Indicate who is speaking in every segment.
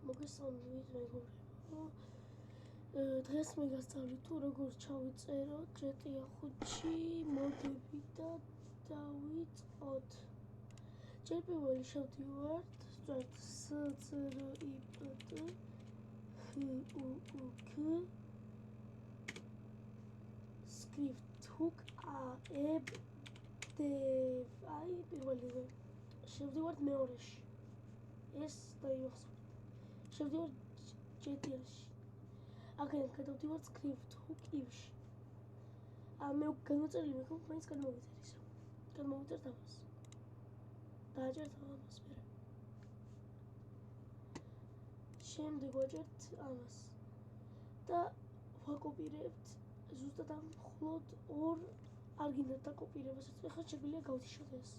Speaker 1: მოგესალმებით მეგობრებო. დღეს მე გასწავლით თუ როგორ ჩავიწეროთ GTA 5-ში მოდები და დავიწყოთ. ჯერ პირველი შევდივართ script hook aeb dev აი პირველივე შევდივართ მეორეში ეს დაივახსოვთ შევდივართ GTA-ში აქედან გადავდივართ script hook if-ში მე განვაწერილი მექო მაინც გადმოვიწერის გადმოვიწერთ ამას დააჭერთ ამას მე შემდეგ ვაჭერთ ამას და ვაკოპირებთ ზუსტად ამ მხოლოდ ორ არ გინდათ დაკოპირებას ახლა შეგვიძლია გავთიშოთ ეს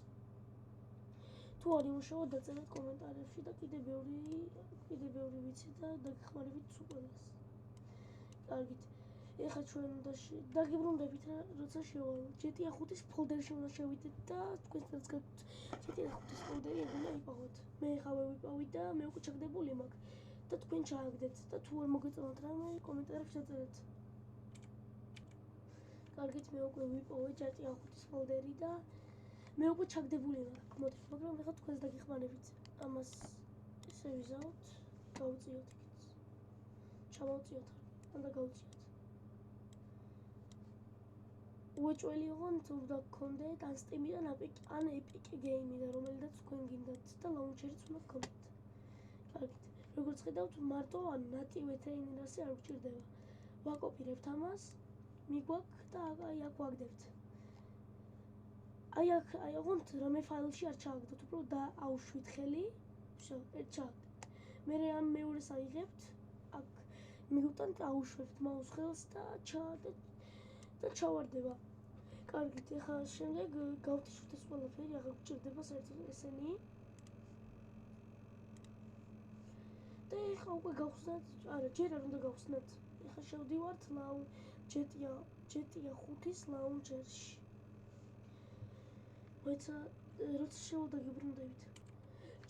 Speaker 1: თუ არ იმუშავა დაწერეთ კომენტარებში და კიდე ბევრი ვიცი და დაგეხმარებით უყურეს კარგით ეხლა ჩვენ უნდა დაგიბრუნდებით რა როცა შევალ GTA 5-ის ფოლდერში უნდა შევიდეთ და თქვენს GTA 5-ის ფოლდერი ეგრე იპოვოთ მე ხავე ვიპოვი და მე უკვე ჩაგდებული მაქვს და თქვენ ჩააგდეთ და თუ არ მოგეწონათ რამე კომენტარებში დაწერეთ კარგით მე უკვე ვიპოვე GTA 5-ის ფოლდერი და მე უკვე ჩაგდებული მაქვს მოდით მაგრამ ეხლა თქვენს დაგეხმარებით ამას ესე ვიზავთ გავუწიოთ იქით ჩამოვწიოთ და გავუწიოთ უეჭველი ოღონდ უნდა გქონდეთ ან Steam-დან ან Epic Game-დან რომელიდაც თქვენ გინდათ და launcher-იც უნდა გქონდეთ კარგით როგორც ხედავთ მარტო ან native trainer-ზე არ გვჭირდება ვაკოპირებთ ამას მიგვაქვს და აი აქ ვაგდებთ აი ოღონდ რამე ფაილში არ ჩააგდოთ უბრალოდ აუშვით ხელი всё ერთ ჩააგდეთ მე ამ მეორეს აიღებთ აქ მივუტანთ აუშვებთ მაუს ხელს და ჩავარდება კარგით ეხლა შემდეგ გავთიშოთ ეს ყველაფერი აღარ გვჭირდება საერთოდ ესენი და ეხლა უკვე გავხსნათ არა ჯერ არ უნდა გავხსნათ ეხლა შევდივართ GTA 5-ის launcher-ში როცა შევდაგიბრუნდებით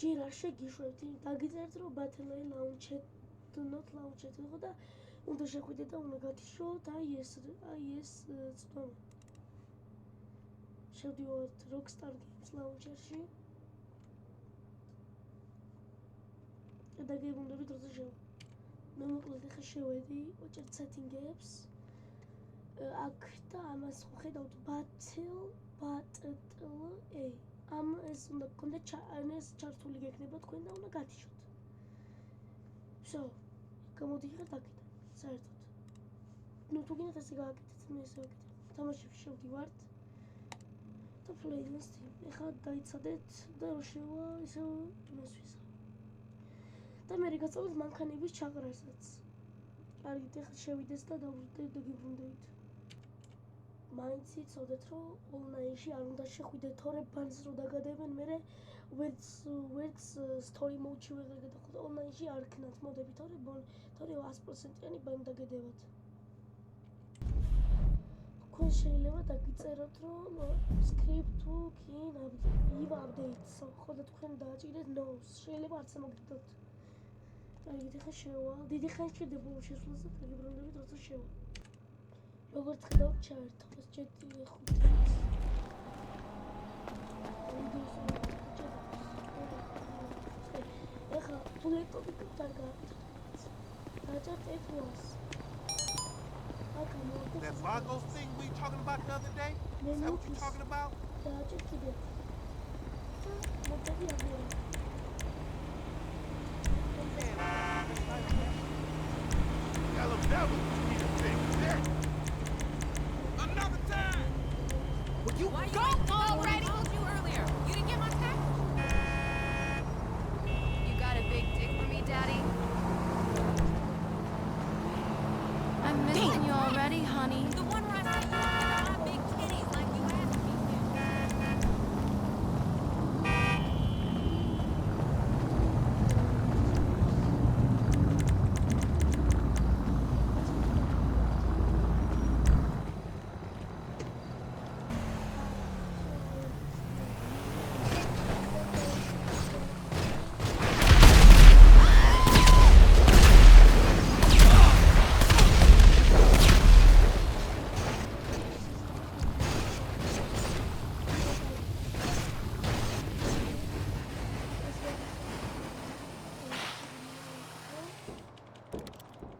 Speaker 1: ჯერ არ შეგიშვებთ დაგიწერთ რომ battle launcher do not launcher ხო და უნდა შეხვიდეთ და უნდა გათიშოთ აი ეს წვდომა შევდივართ Rockstar Games launcher-ში და დაგიბრუნდებით როცა მე მოკლედ ახლა შევედი ვაჭერთ setting-ებს აქ და ამას ხედავთ battle ამ ეს უნდა გქონდეთ ეს ჩართული გექნება თქვენ და უნდა გათიშოთ всё გამოდიხართ აქედან საერთოდ ნუ თუ გინდათ ესე გააკეთეთ მე ესე ვაკეთებ თამაშებში შევდივართ და play-ს ეხლა დაიცადეთ და რო შევა ისე იმას ვისხავ და მე გასწავლეთ მანქანების ჩაყრასაც კარგით ეხლა შევიდეს და დაგიბრუნდებით მაინც იცოდეთ რომ online-ში არ უნდა შეხვიდეთ თორე ბანს რო დაგადებენ მე ვერც story mode-ში ვეღარ გადახვდეთ online-ში არ ქნათ მოდები თორე 100%-იანი ბანი დაგედებათ თქვენ შეიძლება დაგიწეროთ რომ script hook in updates ხო და თქვენ დააჭირეთ no-ს შეიძლება არც მოგდოთ კარგით ეხლა შევალ დიდი ხანი შედებულ შესვლას და დაგიბრუნდებით როცა შევალ როგორც ხედავთ ჩაერთო ეს GTA 5 ეხლა ბლეკები დაგაართ დააჭერთ F1-ს
Speaker 2: That Lagos thing we talking about the other day? Is that what you talking about?
Speaker 1: დააჭერთ კიდე მოდები აღიარა
Speaker 2: That was need a thing there. Another time.
Speaker 3: Would you go already? I told you earlier. You didn't get my text? You got a big dick for me, Daddy? I'm missing you already, honey. The one where I said you got big titties like you asked me to.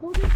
Speaker 1: Artık